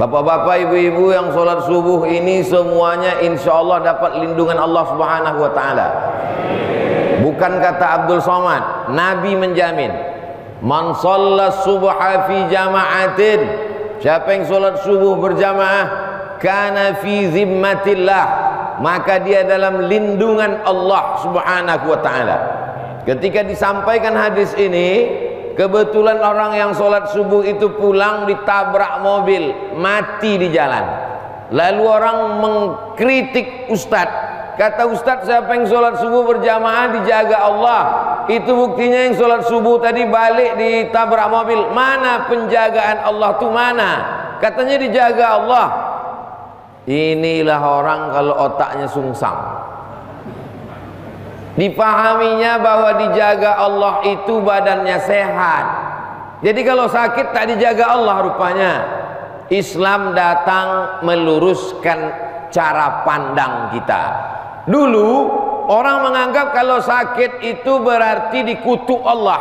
Bapak-bapak, ibu-ibu yang sholat subuh ini semuanya insya Allah dapat lindungan Allah Subhanahu wa ta'ala. Bukan kata Abdul Somad, Nabi menjamin, man shalla subha fi jama'atin, siapa yang sholat subuh berjamaah, kana fi zimmatillah, maka dia dalam lindungan Allah Subhanahu wa ta'ala. Ketika disampaikan hadis ini, kebetulan orang yang sholat subuh itu pulang ditabrak mobil, mati di jalan. Lalu orang mengkritik ustadz. Kata ustadz, siapa yang sholat subuh berjamaah dijaga Allah. Itu buktinya yang sholat subuh tadi balik ditabrak mobil. Mana penjagaan Allah tuh mana? Katanya dijaga Allah. Inilah orang kalau otaknya sungsang. Dipahaminya bahwa dijaga Allah itu badannya sehat. Jadi kalau sakit tak dijaga Allah rupanya. Islam datang meluruskan cara pandang kita. Dulu orang menganggap kalau sakit itu berarti dikutuk Allah.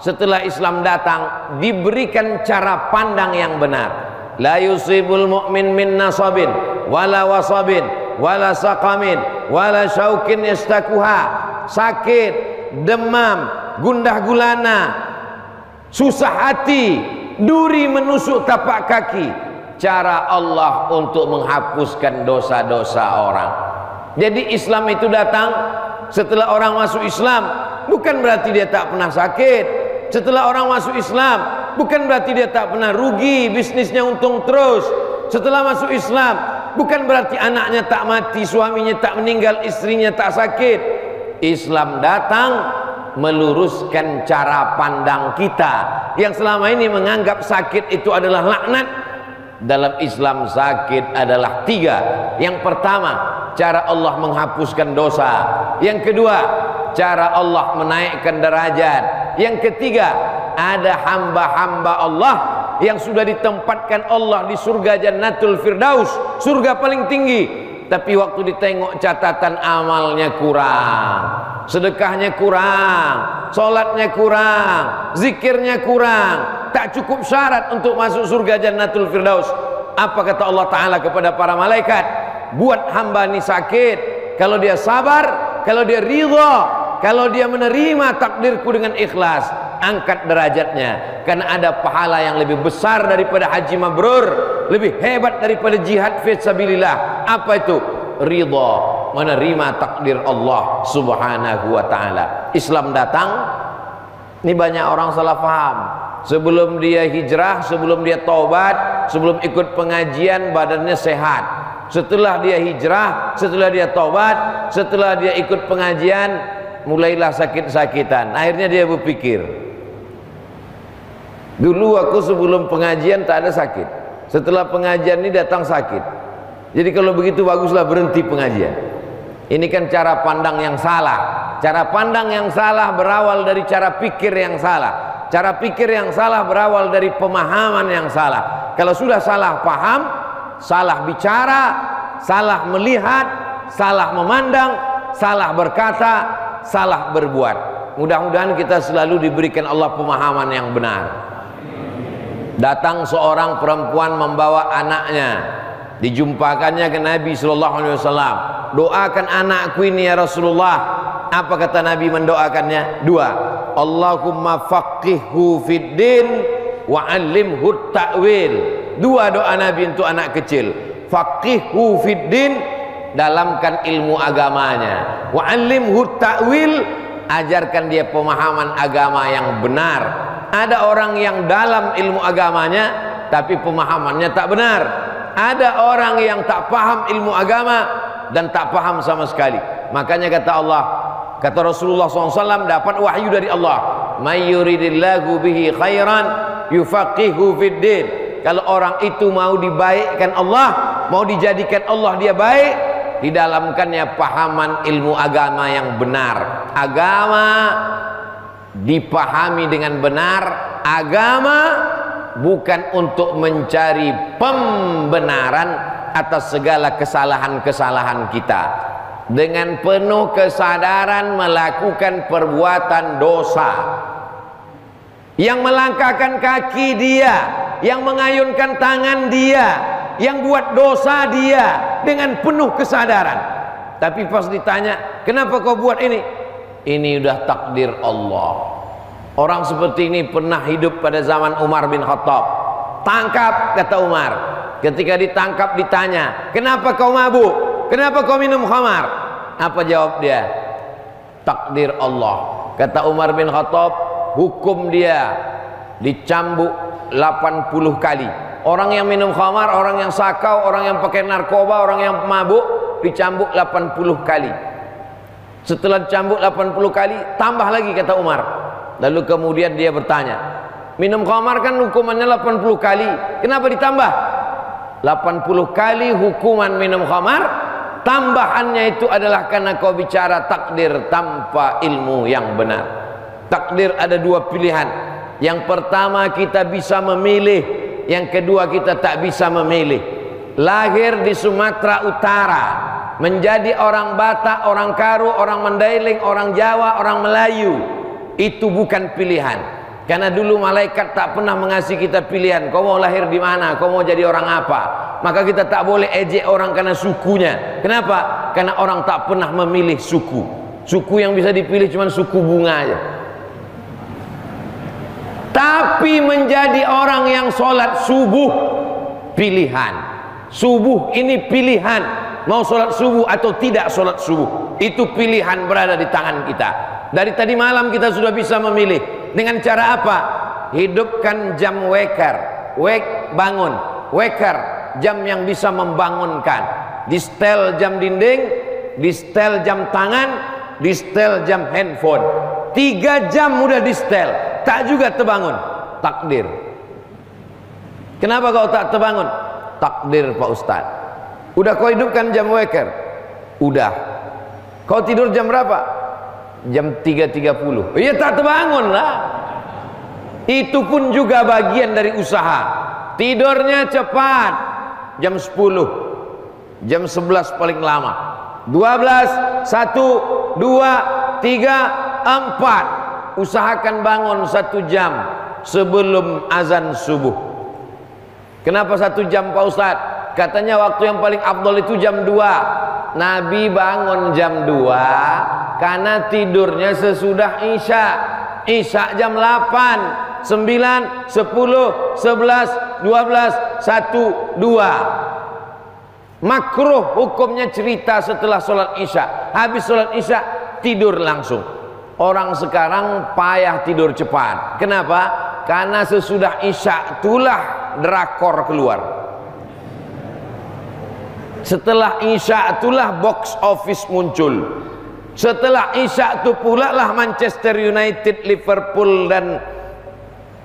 Setelah Islam datang diberikan cara pandang yang benar. La yusibul mu'min min nasabin wala wasabin wala saqamin wala syaukin yastakuha. Sakit, demam, gundah gulana, susah hati, duri menusuk tapak kaki, cara Allah untuk menghapuskan dosa-dosa orang. Jadi Islam itu datang setelah orang masuk Islam, bukan berarti dia tak pernah sakit. Setelah orang masuk Islam, bukan berarti dia tak pernah rugi, bisnisnya untung terus. Setelah masuk Islam, bukan berarti anaknya tak mati, suaminya tak meninggal, istrinya tak sakit. Islam datang meluruskan cara pandang kita yang selama ini menganggap sakit itu adalah laknat. Dalam Islam sakit adalah 3. Yang pertama, cara Allah menghapuskan dosa. Yang kedua, cara Allah menaikkan derajat. Yang ketiga, ada hamba-hamba Allah yang sudah ditempatkan Allah di surga Jannatul Firdaus, surga paling tinggi. Tapi waktu ditengok catatan amalnya kurang, sedekahnya kurang, sholatnya kurang, zikirnya kurang, tak cukup syarat untuk masuk surga Jannatul Firdaus. Apa kata Allah Ta'ala kepada para malaikat? Buat hamba ini sakit, kalau dia sabar, kalau dia ridha, kalau dia menerima takdirku dengan ikhlas, angkat derajatnya. Karena ada pahala yang lebih besar daripada haji mabrur, lebih hebat daripada jihad fi sabilillah. Apa itu? Ridha, menerima takdir Allah Subhanahu wa ta'ala. Islam datang, ini banyak orang salah paham. Sebelum dia hijrah, sebelum dia taubat, sebelum ikut pengajian badannya sehat. Setelah dia hijrah, setelah dia taubat, setelah dia ikut pengajian, mulailah sakit-sakitan. Akhirnya dia berpikir, dulu aku sebelum pengajian tak ada sakit, setelah pengajian ini datang sakit. Jadi kalau begitu baguslah berhenti pengajian. Ini kan cara pandang yang salah. Cara pandang yang salah berawal dari cara pikir yang salah. Cara pikir yang salah berawal dari pemahaman yang salah. Kalau sudah salah paham, salah bicara, salah melihat, salah memandang, salah berkata, salah berbuat. Mudah-mudahan kita selalu diberikan Allah pemahaman yang benar. Datang seorang perempuan membawa anaknya, dijumpakannya ke Nabi SAW. Doakan anakku ini ya Rasulullah. Apa kata Nabi mendoakannya? 2. Allahumma faqihhu fid din wa 'allimhu ta'wil. 2 doa Nabi untuk anak kecil. Faqihhu fid din, dalamkan ilmu agamanya. Wa 'allimhu ta'wil, ajarkan dia pemahaman agama yang benar. Ada orang yang dalam ilmu agamanya tapi pemahamannya tak benar. Ada orang yang tak paham ilmu agama dan tak paham sama sekali. Makanya kata Allah, kata Rasulullah SAW, dapat wahyu dari Allah, may yuridillahu bihi khairan yufaqihu fid din. Kalau orang itu mau dibaikkan Allah, mau dijadikan Allah dia baik, didalamkannya pahaman ilmu agama yang benar. Agama dipahami dengan benar. Agama bukan untuk mencari pembenaran atas segala kesalahan-kesalahan kita. Dengan penuh kesadaran melakukan perbuatan dosa yang melangkahkan kaki dia yang mengayunkan tangan dia, yang buat dosa dia dengan penuh kesadaran. Tapi pas ditanya, kenapa kau buat ini? Ini udah takdir Allah. Orang seperti ini pernah hidup pada zaman Umar bin Khattab. Tangkap, kata Umar. Ketika ditangkap ditanya, kenapa kau mabuk? Kenapa kau minum khamar? Apa jawab dia? Takdir Allah. Kata Umar bin Khattab, hukum dia dicambuk 80 kali. Orang yang minum khamar, orang yang sakau, orang yang pakai narkoba, orang yang mabuk dicambuk 80 kali. Setelah dicambuk 80 kali, tambah lagi, kata Umar. Lalu kemudian dia bertanya, minum khamar kan hukumannya 80 kali, kenapa ditambah? 80 kali hukuman minum khamar, tambahannya itu adalah karena kau bicara takdir tanpa ilmu yang benar. Takdir ada dua pilihan. Yang pertama kita bisa memilih, yang kedua kita tak bisa memilih. Lahir di Sumatera Utara, menjadi orang Batak, orang Karo, orang Mandailing, orang Jawa, orang Melayu, itu bukan pilihan. Karena dulu malaikat tak pernah mengasih kita pilihan. Kau mau lahir di mana? Kau mau jadi orang apa? Maka kita tak boleh ejek orang karena sukunya. Kenapa? Karena orang tak pernah memilih suku. Suku yang bisa dipilih cuma suku bunga aja. Tapi menjadi orang yang sholat subuh, pilihan. Subuh ini pilihan. Mau sholat subuh atau tidak sholat subuh, itu pilihan berada di tangan kita. Dari tadi malam kita sudah bisa memilih. Dengan cara apa? Hidupkan jam waker. Wake, bangun. Waker, jam yang bisa membangunkan. Di setel jam dinding, di setel jam tangan, di setel jam handphone. 3 jam udah di setel, tak juga terbangun. Takdir. Kenapa kau tak terbangun? Takdir, Pak Ustaz. Udah kau hidupkan jam waker? Udah. Kau tidur jam berapa? Jam 3.30. Iya, tak terbangun lah. Itu pun juga bagian dari usaha. Tidurnya cepat, jam 10, jam 11 paling lama, 12, 1, 2, 3, 4. Usahakan bangun 1 jam sebelum azan subuh. Kenapa 1 jam, Pak Ustaz? Katanya waktu yang paling afdol itu jam 2. Nabi bangun jam 2 karena tidurnya sesudah Isya. Isya jam 8, 9, 10, 11, 12, 1, 2. Makruh hukumnya cerita setelah sholat Isya. Habis sholat Isya tidur langsung. Orang sekarang payah tidur cepat. Kenapa? Karena sesudah Isya itulah drakor keluar. Setelah Isya itulah box office muncul. Setelah Isya itu pula lah Manchester United, Liverpool dan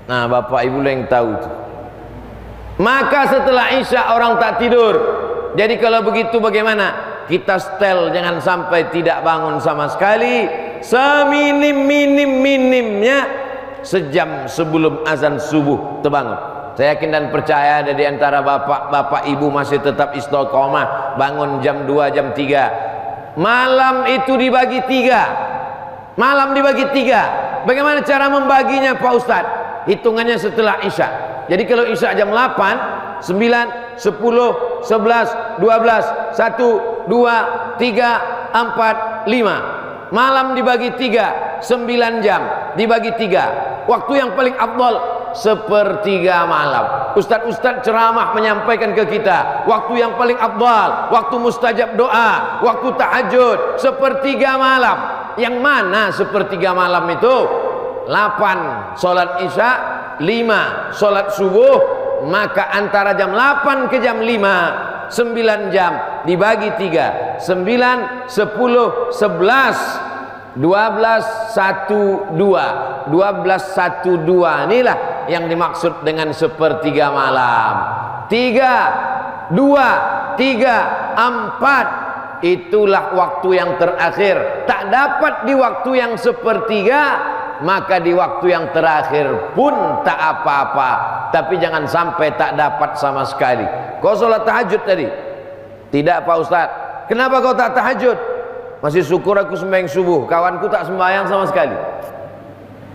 Bapak Ibu yang tahu itu. Maka setelah Isya orang tak tidur. Jadi kalau begitu bagaimana? Kita setel jangan sampai tidak bangun sama sekali. Seminim-minimnya sejam sebelum azan subuh terbangun. Saya yakin dan percaya ada di antara bapak ibu masih tetap istiqomah bangun jam 2, jam 3. Malam itu dibagi 3. Malam dibagi 3. Bagaimana cara membaginya, Pak Ustadz? Hitungannya setelah Isya. Jadi kalau Isya jam 8, 9, 10, 11, 12, 1, 2, 3, 4, 5. Malam dibagi 3, 9 jam dibagi 3. Waktu yang paling afdal sepertiga malam. Ustadz ceramah menyampaikan ke kita waktu yang paling afdal, waktu mustajab doa, waktu tahajud, sepertiga malam. Yang mana sepertiga malam itu? 8 sholat Isya, 5 sholat subuh. Maka antara jam 8 ke jam 5, 9 jam dibagi 3, 9, 10, 11, 12, 1, 2. 12, 1, 2. Inilah yang dimaksud dengan sepertiga malam. 3, 2, 3, 4. Itulah waktu yang terakhir. Tak dapat di waktu yang sepertiga, maka di waktu yang terakhir pun tak apa-apa. Tapi jangan sampai tak dapat sama sekali. Kau sholat tahajud tadi? Tidak, Pak Ustadz. Kenapa kau tak tahajud? Masih syukur aku sembahyang subuh, kawanku tak sembahyang sama sekali.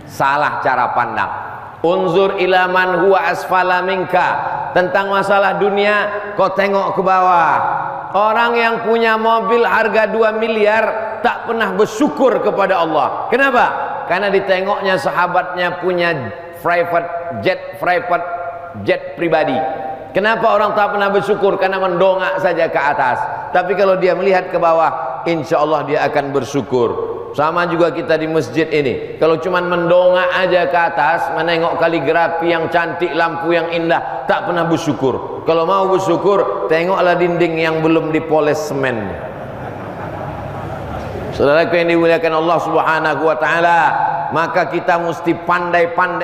Salah cara pandang. Unzur ila man huwa asfala minka. Tentang masalah dunia, kau tengok ke bawah. Orang yang punya mobil harga 2 miliar tak pernah bersyukur kepada Allah. Kenapa? Karena ditengoknya sahabatnya punya private jet pribadi. Kenapa orang tak pernah bersyukur? Karena mendongak saja ke atas. Tapi kalau dia melihat ke bawah, insya Allah dia akan bersyukur. Sama juga kita di masjid ini. Kalau cuma mendongak aja ke atas, menengok kaligrafi yang cantik, lampu yang indah, tak pernah bersyukur. Kalau mau bersyukur, tengoklah dinding yang belum dipoles semen. Saudaraku yang dimuliakan Allah Subhanahu wa taala, maka kita mesti pandai-pandai